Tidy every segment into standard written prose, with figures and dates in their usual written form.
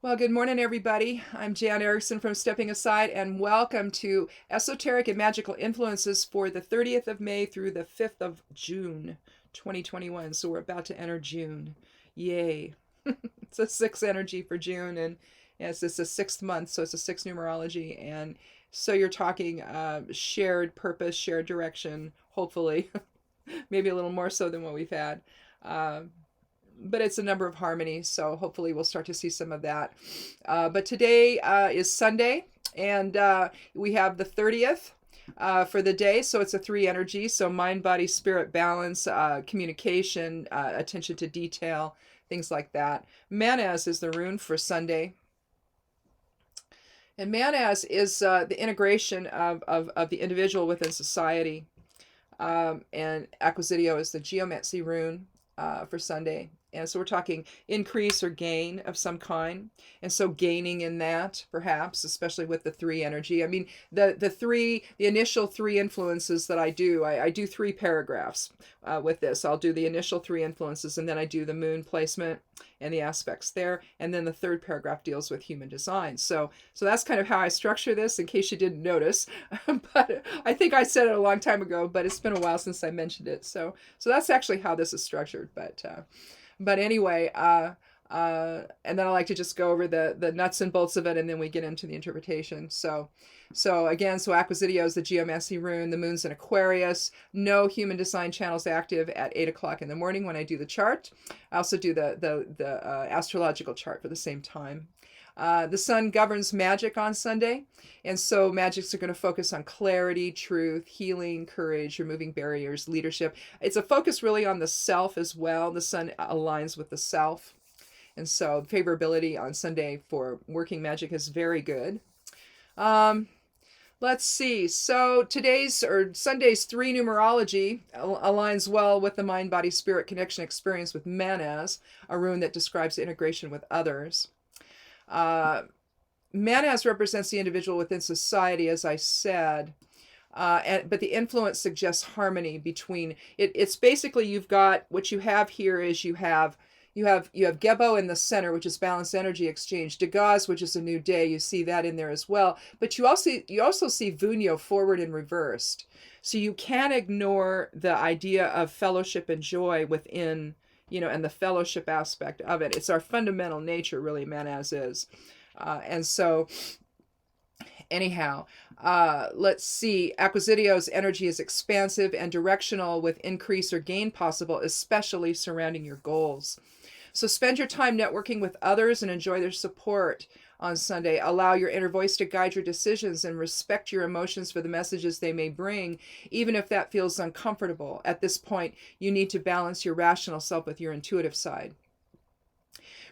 Well, good morning, everybody. I'm Jan Erickson from Stepping Aside, and welcome to Esoteric and Magical Influences for the 30th of May through the 5th of June, 2021. So we're about to enter June. Yay. It's a six energy for June, and yes, it's the sixth month, so it's a six numerology. And so you're talking shared purpose, shared direction, hopefully, maybe a little more so than what we've had. Uh, but it's a number of harmonies, so hopefully we'll start to see some of that. But today is Sunday, and we have the 30th for the day, so it's a three energy, so mind, body, spirit, balance, communication, attention to detail, things like that. Manaz is the rune for Sunday. And Manaz is the integration of the individual within society. And Acquisitio is the geomancy rune for Sunday. And so we're talking increase or gain of some kind. And so gaining in that, perhaps, especially with the three energy. I mean, the initial three influences that I do three paragraphs with this. I'll do the initial three influences, and then I do the moon placement and the aspects there. And then the third paragraph deals with human design. So that's kind of how I structure this, in case you didn't notice. But I think I said it a long time ago, but it's been a while since I mentioned it. So that's actually how this is structured. But anyway, and then I like to just go over the nuts and bolts of it, and then we get into the interpretation. So Acquisitio is the geomancy rune. The moon's in Aquarius. No human design channels active at 8 o'clock in the morning when I do the chart. I also do the astrological chart for the same time. The sun governs magic on Sunday, and so magics are going to focus on clarity, truth, healing, courage, removing barriers, leadership. It's a focus really on the self as well. The sun aligns with the self, and so favorability on Sunday for working magic is very good. Let's see. So Sunday's three numerology aligns well with the mind, body, spirit connection experience with Manaz, a rune that describes integration with others. Manaz represents the individual within society, as I said, but the influence suggests harmony between it. It's basically, you've got what you have here is you have Gebo in the center, which is balanced energy exchange. Degaz, which is a new day, you see that in there as well. But you also see Vunyo forward and reversed. So you can't ignore the idea of fellowship and joy within, and the fellowship aspect of it. It's our fundamental nature, really, Manaz is. And so, anyhow, let's see. Acquisitio's energy is expansive and directional with increase or gain possible, especially surrounding your goals. So spend your time networking with others and enjoy their support on Sunday. Allow your inner voice to guide your decisions and respect your emotions for the messages they may bring, even if that feels uncomfortable. At this point, you need to balance your rational self with your intuitive side.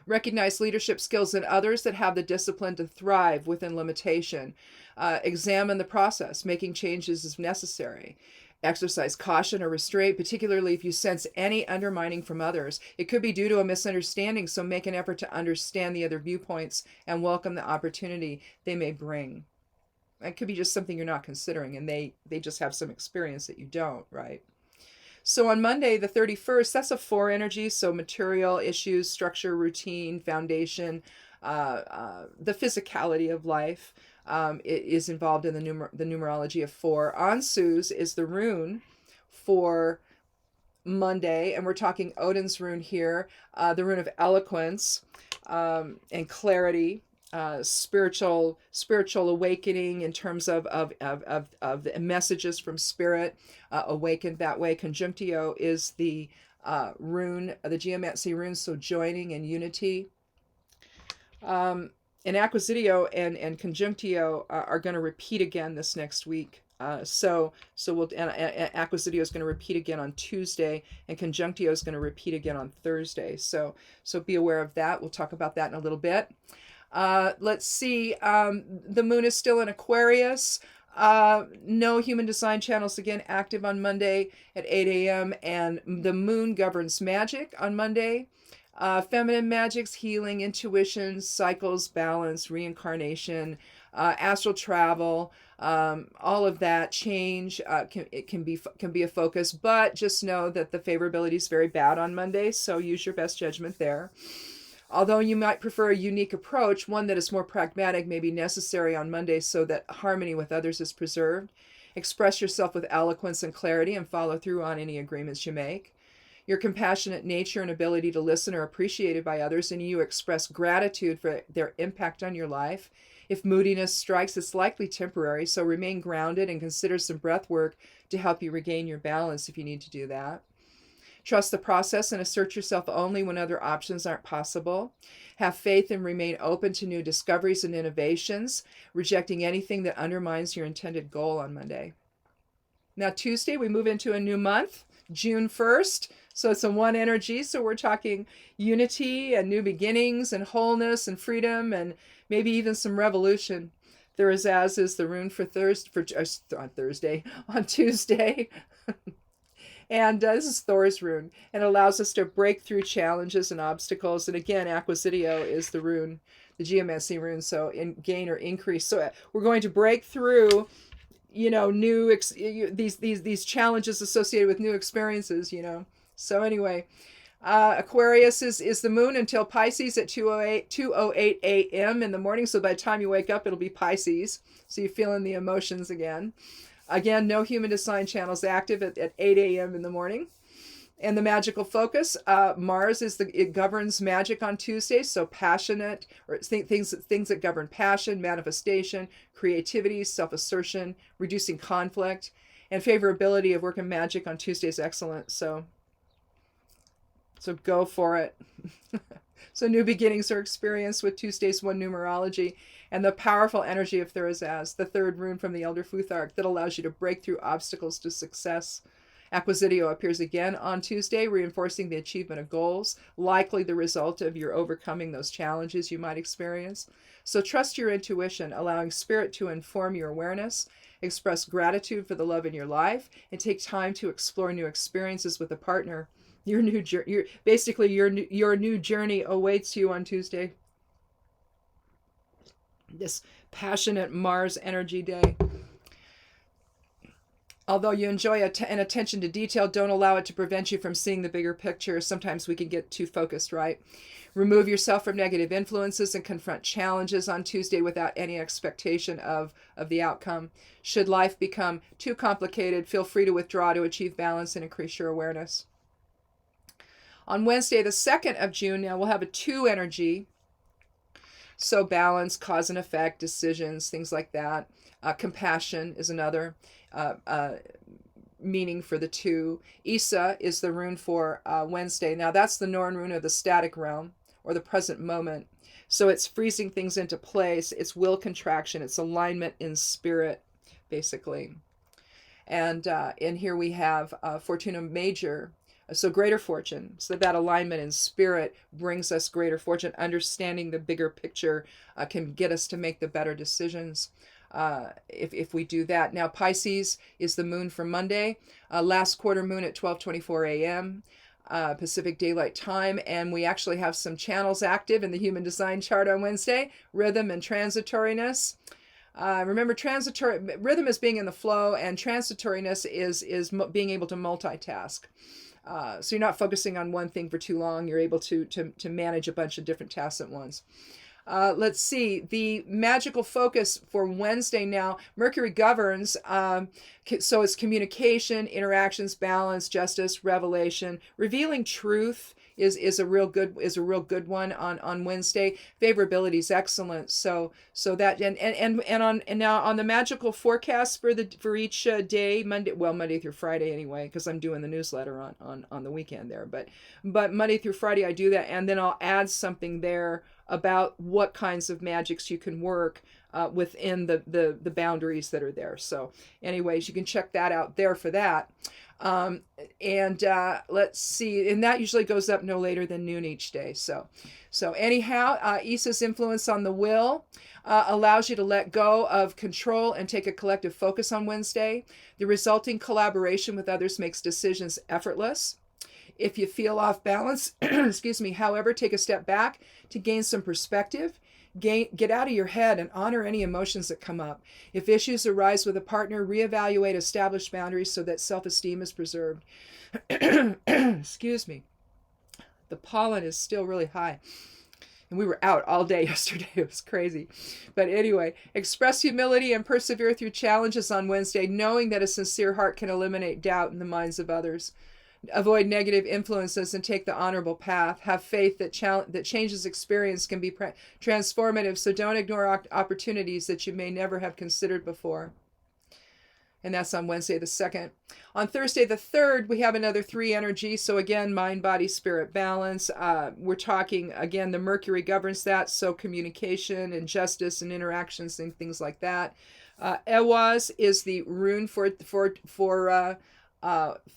Recognize leadership skills in others that have the discipline to thrive within limitation. Examine the process, making changes as necessary. Exercise caution or restraint, particularly if you sense any undermining from others. It could be due to a misunderstanding, so make an effort to understand the other viewpoints and welcome the opportunity they may bring. It could be just something you're not considering, and they just have some experience that you don't, right? So on Monday, the 31st, that's a 4 energy, so material issues, structure, routine, foundation, the physicality of life. It is involved in the numerology of 4. Ansu's is the rune for Monday, and we're talking Odin's rune here, the rune of eloquence and clarity, spiritual awakening in terms of the messages from spirit, awakened that way. Conjunctio is the rune, the geomancy rune, so joining and unity. And Acquisitio and Conjunctio are going to repeat again this next week. So Acquisitio is going to repeat again on Tuesday, and Conjunctio is going to repeat again on Thursday. So be aware of that. We'll talk about that in a little bit. Let's see. The moon is still in Aquarius. No human design channels again active on Monday at 8 a.m. And the moon governs magic on Monday. Feminine magics, healing, intuition, cycles, balance, reincarnation, astral travel, all of that change can be a focus, but just know that the favorability is very bad on Monday, so use your best judgment there. Although you might prefer a unique approach, one that is more pragmatic may be necessary on Monday so that harmony with others is preserved. Express yourself with eloquence and clarity and follow through on any agreements you make. Your compassionate nature and ability to listen are appreciated by others, and you express gratitude for their impact on your life. If moodiness strikes, it's likely temporary, so remain grounded and consider some breath work to help you regain your balance if you need to do that. Trust the process and assert yourself only when other options aren't possible. Have faith and remain open to new discoveries and innovations, rejecting anything that undermines your intended goal on Monday. Now, Tuesday, we move into a new month, June 1st. So it's a one energy. So we're talking unity and new beginnings and wholeness and freedom and maybe even some revolution. Thursaz is the rune for on Tuesday. And this is Thor's rune, and it allows us to break through challenges and obstacles. And again, Acquisitio is the rune, the geomancy rune, so gain or increase. So we're going to break through, these challenges associated with new experiences. So anyway, Aquarius is the moon until Pisces at 2:08 a.m. in the morning. So by the time you wake up, it'll be Pisces. So you're feeling the emotions again. Again, no human design channels active at 8 a.m. in the morning. And the magical focus, Mars it governs magic on Tuesday. So passionate, or things that govern passion, manifestation, creativity, self-assertion, reducing conflict, and favorability of working magic on Tuesday is excellent. So go for it. So new beginnings are experienced with Tuesday's one numerology and the powerful energy of Thursaz, the third rune from the Elder Futhark that allows you to break through obstacles to success. Acquisitio appears again on Tuesday, reinforcing the achievement of goals, likely the result of your overcoming those challenges you might experience. So trust your intuition, allowing spirit to inform your awareness. Express gratitude for the love in your life, and take time to explore new experiences with a partner. Your new journey awaits you on Tuesday. This passionate Mars energy day. Although you enjoy an attention to detail, don't allow it to prevent you from seeing the bigger picture. Sometimes we can get too focused, right? Remove yourself from negative influences and confront challenges on Tuesday without any expectation of the outcome. Should life become too complicated, feel free to withdraw to achieve balance and increase your awareness. On Wednesday, the 2nd of June, now we'll have a 2 energy. So balance, cause and effect, decisions, things like that. Compassion is another meaning for the 2. Isa is the rune for Wednesday. Now that's the Norn rune of the static realm or the present moment. So it's freezing things into place. It's will contraction. It's alignment in spirit, basically. And in here we have Fortuna Major. So greater fortune. So that alignment in spirit brings us greater fortune. Understanding the bigger picture can get us to make the better decisions if we do that. Now Pisces is the moon for Monday. Last quarter moon at 12:24 a.m. Pacific Daylight Time. And we actually have some channels active in the human design chart on Wednesday. Rhythm and transitoriness. Remember, rhythm is being in the flow, and transitoriness is being able to multitask. So you're not focusing on one thing for too long. You're able to manage a bunch of different tasks at once. Let's see, the magical focus for Wednesday now, Mercury governs, so it's communication, interactions, balance, justice, revelation, revealing truth is a real good one on Wednesday. Favorability is excellent. So that and now on the magical forecast for each day, Monday through Friday anyway, because I'm doing the newsletter on the weekend there. But Monday through Friday I do that, and then I'll add something there about what kinds of magics you can work within the boundaries that are there. So anyways, you can check that out there for that. Let's see, and that usually goes up no later than noon each day. So anyhow, Isa's influence on the will allows you to let go of control and take a collective focus on Wednesday. The resulting collaboration with others makes decisions effortless. If you feel off balance, excuse me, however, take a step back to gain some perspective. Get out of your head and honor any emotions that come up. If issues arise with a partner, reevaluate established boundaries so that self-esteem is preserved. Excuse me. The pollen is still really high. And we were out all day yesterday. It was crazy. But anyway, express humility and persevere through challenges on Wednesday, knowing that a sincere heart can eliminate doubt in the minds of others. Avoid negative influences and take the honorable path. Have faith that changes experience can be transformative, so don't ignore opportunities that you may never have considered before. And that's on Wednesday the 2nd. On Thursday the 3rd, we have another 3 energy. So again, mind, body, spirit balance. We're talking, again, the Mercury governs that. So communication and justice and interactions and things like that. Ewaz is the rune for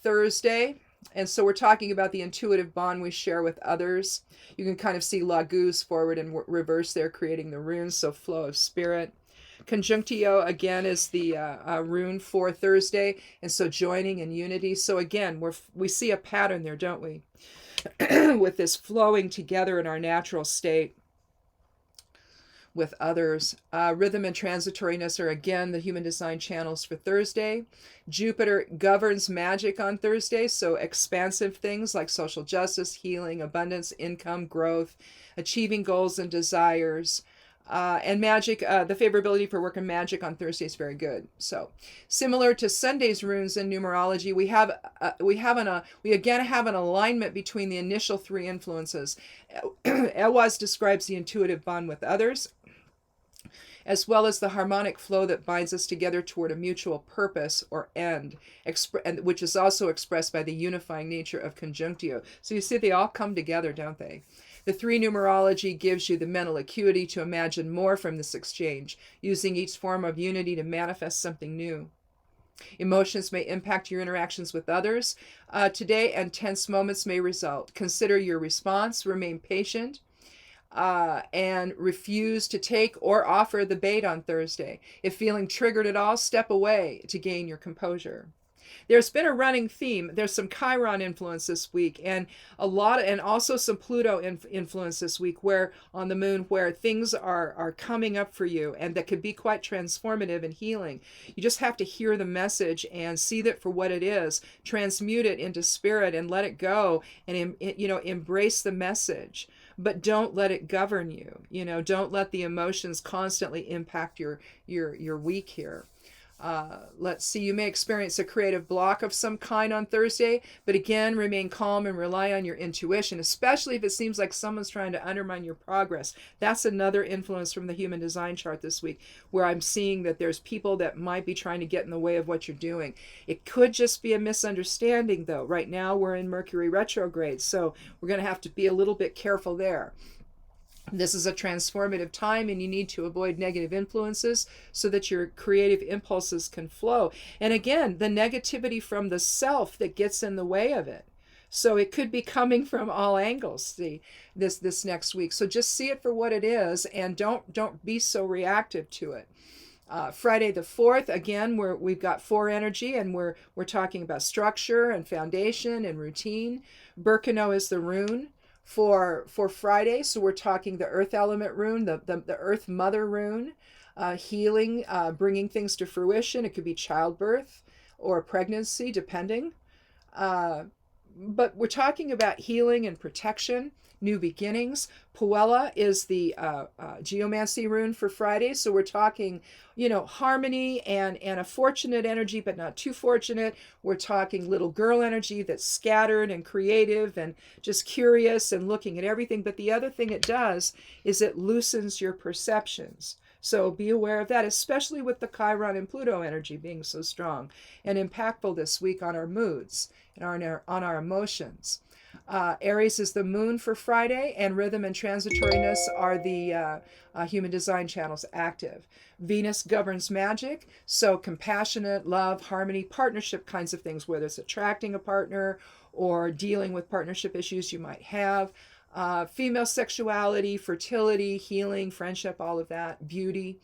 Thursday. And so we're talking about the intuitive bond we share with others. You can kind of see Laguz forward and reverse there, creating the runes. So flow of spirit. Conjunctio, again, is the rune for Thursday, and so joining and unity. So again, we see a pattern there, don't we? With this flowing together in our natural state with others. Rhythm and transitoriness are, again, the human design channels for Thursday. Jupiter governs magic on Thursday, so expansive things like social justice, healing, abundance, income, growth, achieving goals and desires. And magic, the favorability for work in magic on Thursday is very good. So, similar to Sunday's runes in numerology, we again have an alignment between the initial 3 influences. Ewaz describes the intuitive bond with others, as well as the harmonic flow that binds us together toward a mutual purpose or end, which is also expressed by the unifying nature of conjunctio. So you see, they all come together, don't they? The 3 numerology gives you the mental acuity to imagine more from this exchange, using each form of unity to manifest something new. Emotions may impact your interactions with others today, and tense moments may result. Consider your response, remain patient, and refuse to take or offer the bait on Thursday. If feeling triggered at all, step away to gain your composure. There's been a running theme. There's some Chiron influence this week, and also some Pluto influence this week, where on the moon, where things are coming up for you, and that could be quite transformative and healing. You just have to hear the message and see that for what it is, transmute it into spirit, and let it go, and embrace the message. But don't let it govern you. Don't let the emotions constantly impact your week here. Let's see, you may experience a creative block of some kind on Thursday, but again, remain calm and rely on your intuition, especially if it seems like someone's trying to undermine your progress. That's another influence from the human design chart this week, where I'm seeing that there's people that might be trying to get in the way of what you're doing. It could just be a misunderstanding, though. Right now, we're in Mercury retrograde, so we're going to have to be a little bit careful there. This is a transformative time, and you need to avoid negative influences so that your creative impulses can flow. And again, the negativity from the self that gets in the way of it. So it could be coming from all angles, this next week. So just see it for what it is, and don't be so reactive to it. Friday the 4th, again, we've got 4 energy, and we're talking about structure and foundation and routine. Birkenau is the rune for Friday, so we're talking the earth element rune, the earth mother rune, healing, bringing things to fruition. It could be childbirth or pregnancy, depending. But we're talking about healing and protection, new beginnings. Puella is the geomancy rune for Friday, so we're talking, harmony and a fortunate energy, but not too fortunate. We're talking little girl energy that's scattered and creative and just curious and looking at everything. But the other thing it does is it loosens your perceptions. So be aware of that, especially with the Chiron and Pluto energy being so strong and impactful this week on our moods and on our emotions. Aries is the moon for Friday, and rhythm and transitoriness are the human design channels active. Venus governs magic, so compassionate, love, harmony, partnership kinds of things, whether it's attracting a partner or dealing with partnership issues you might have. Female sexuality, fertility, healing, friendship, all of that, beauty,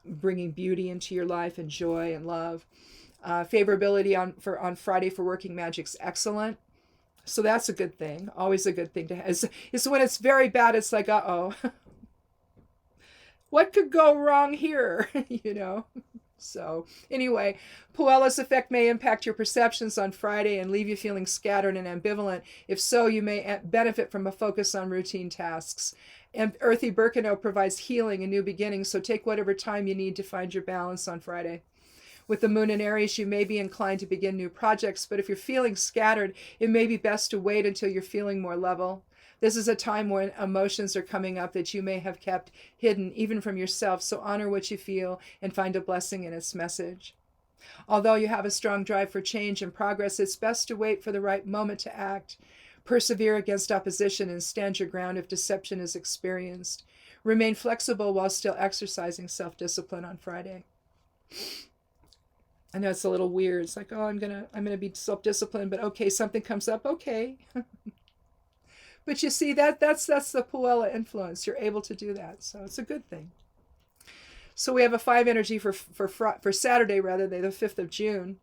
bringing beauty into your life and joy and love. Favorability on Friday for working magic's excellent. So that's a good thing. Always a good thing to have. It's when it's very bad, it's like, uh-oh. What could go wrong here? So anyway, Puella's effect may impact your perceptions on Friday and leave you feeling scattered and ambivalent. If so, you may benefit from a focus on routine tasks. And Earthy Birkenau provides healing and new beginnings, so take whatever time you need to find your balance on Friday. With the moon in Aries, you may be inclined to begin new projects, but if you're feeling scattered, it may be best to wait until you're feeling more level. This is a time when emotions are coming up that you may have kept hidden, even from yourself, so honor what you feel and find a blessing in its message. Although you have a strong drive for change and progress, it's best to wait for the right moment to act. Persevere against opposition and stand your ground if deception is experienced. Remain flexible while still exercising self-discipline on Friday. I know it's a little weird. It's like, oh, I'm gonna be self-disciplined, but okay, something comes up, okay. But you see, that's the Puella influence. You're able to do that, so it's a good thing. So we have a 5 energy for Saturday, rather, the 5th of June.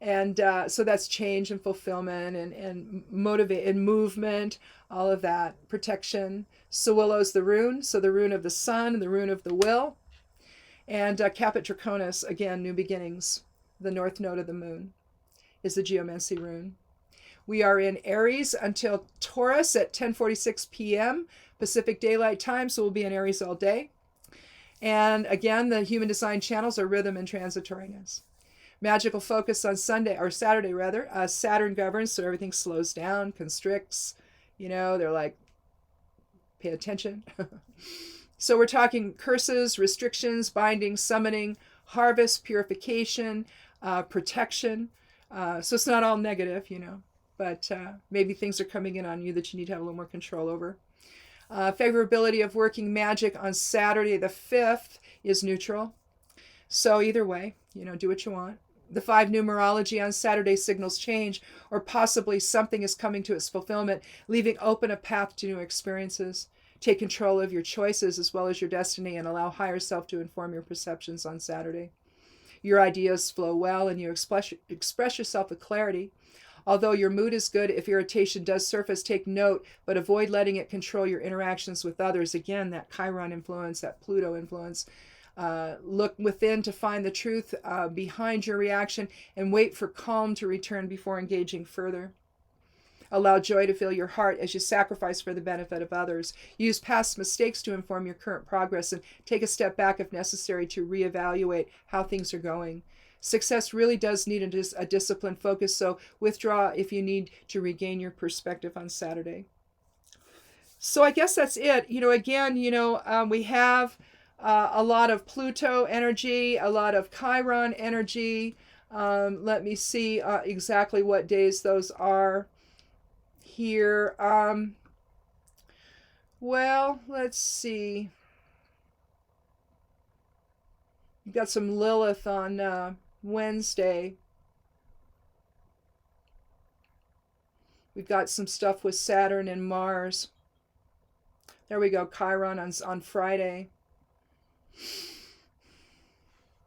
And so that's change and fulfillment and motivate and movement, all of that, protection. Sewillo's the rune, so the rune of the sun, the rune of the will. And Caput Draconis, again, new beginnings. The north node of the moon is the Geomancy rune. We are in Aries until Taurus at 10:46 p.m. Pacific Daylight Time, so we'll be in Aries all day. And again, the human design channels are rhythm and transitoriness. Magical focus on Saturday rather. Saturn governs, so everything slows down, constricts. They're like, pay attention. So we're talking curses, restrictions, binding, summoning, harvest, purification, protection. So it's not all negative, but maybe things are coming in on you that you need to have a little more control over. Favorability of working magic on Saturday the 5th is neutral. So either way, do what you want. The 5 numerology on Saturday signals change, or possibly something is coming to its fulfillment, leaving open a path to new experiences. Take control of your choices as well as your destiny and allow higher self to inform your perceptions on Saturday. Your ideas flow well and you express yourself with clarity. Although your mood is good, if irritation does surface, take note, but avoid letting it control your interactions with others. Again, that Chiron influence, that Pluto influence. Look within to find the truth behind your reaction and wait for calm to return before engaging further. Allow joy to fill your heart as you sacrifice for the benefit of others. Use past mistakes to inform your current progress and take a step back if necessary to reevaluate how things are going. Success really does need a disciplined focus, so withdraw if you need to regain your perspective on Saturday. So I guess that's it. Again, we have a lot of Pluto energy, a lot of Chiron energy. Let me see exactly what days those are here. Well, let's see. We've got some Lilith on Wednesday. We've got some stuff with Saturn and Mars. There we go, Chiron on Friday.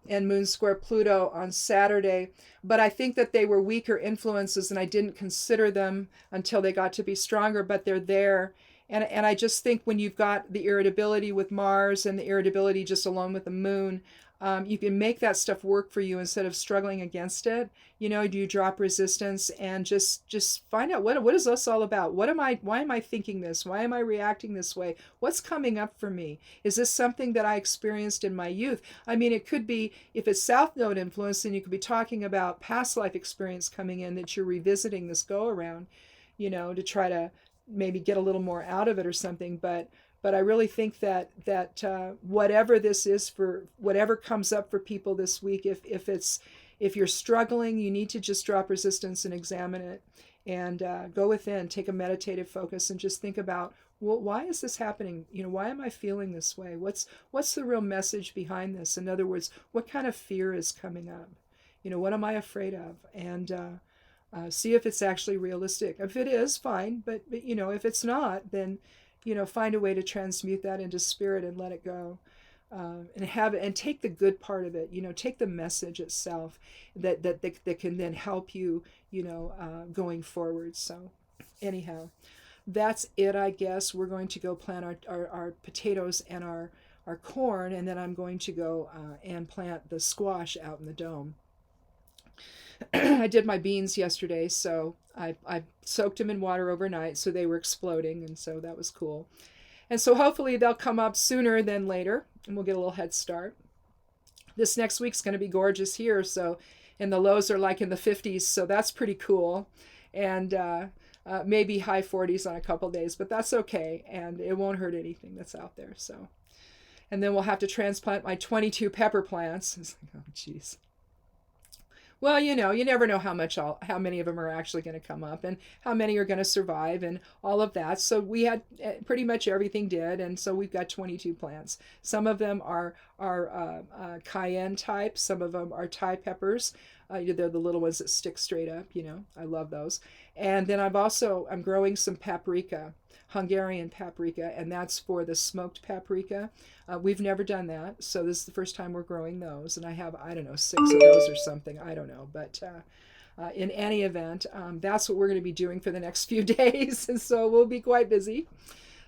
And Moon square Pluto on Saturday. But I think that they were weaker influences and I didn't consider them until they got to be stronger, but they're there. And I just think when you've got the irritability with Mars and the irritability just alone with the Moon, you can make that stuff work for you instead of struggling against it. Do you drop resistance and just find out what is this all about? Why am I thinking this? Why am I reacting this way? What's coming up for me? Is this something that I experienced in my youth? I mean, it could be, if it's South Node influence, then you could be talking about past life experience coming in that you're revisiting this go around, to try to maybe get a little more out of it or something. But I really think that whatever this is, for whatever comes up for people this week, if you're struggling, you need to just drop resistance and examine it, and go within, take a meditative focus, and just think about, well, why is this happening? Why am I feeling this way? What's the real message behind this? In other words, what kind of fear is coming up? What am I afraid of? And see if it's actually realistic. If it is, fine. But if it's not, then find a way to transmute that into spirit and let it go, and take the good part of it. Take the message itself that can then help you, going forward. So, anyhow, that's it. I guess we're going to go plant our potatoes and our our corn, and then I'm going to go and plant the squash out in the dome. I did my beans yesterday, so I soaked them in water overnight, so they were exploding, and so that was cool. And so hopefully they'll come up sooner than later, and we'll get a little head start. This next week's going to be gorgeous here, so, and the lows are like in the 50s, so that's pretty cool. And maybe high 40s on a couple days, but that's okay, and it won't hurt anything that's out there. So, and then we'll have to transplant my 22 pepper plants. It's like, oh, geez. Well, you know, you never know how many of them are actually going to come up and how many are going to survive and all of that. So we had pretty much everything did, and so we've got 22 plants. Some of them are cayenne type. Some of them are Thai peppers. They're the little ones that stick straight up. You know, I love those. And then I'm growing some paprika, Hungarian paprika, and that's for the smoked paprika. We've never done that, so this is the first time we're growing those, and I have, I don't know, 6 of those or something, I don't know, but in any event, that's what we're going to be doing for the next few days, and so we'll be quite busy.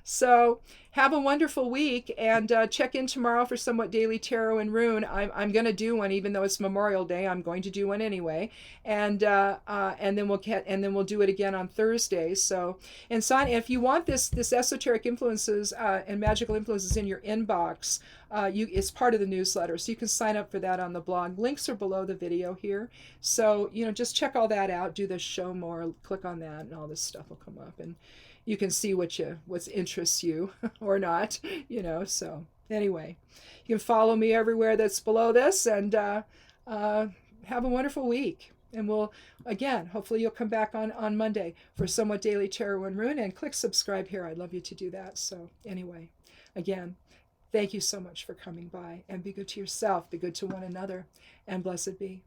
So have a wonderful week, and check in tomorrow for Somewhat Daily Tarot and Rune. I'm going to do one, even though it's Memorial Day. I'm going to do one anyway, and then we'll do it again on Thursday. So, and so if you want this esoteric influences and magical influences in your inbox, it's part of the newsletter, so you can sign up for that on the blog. Links are below the video here, so just check all that out. Do the show more, click on that, and all this stuff will come up, and you can see what interests you or not, so anyway, you can follow me everywhere that's below this, and have a wonderful week. And hopefully you'll come back on Monday for Somewhat Daily Tarot and Rune, and click subscribe here. I'd love you to do that. So anyway, again, thank you so much for coming by, and be good to yourself, be good to one another, and blessed be.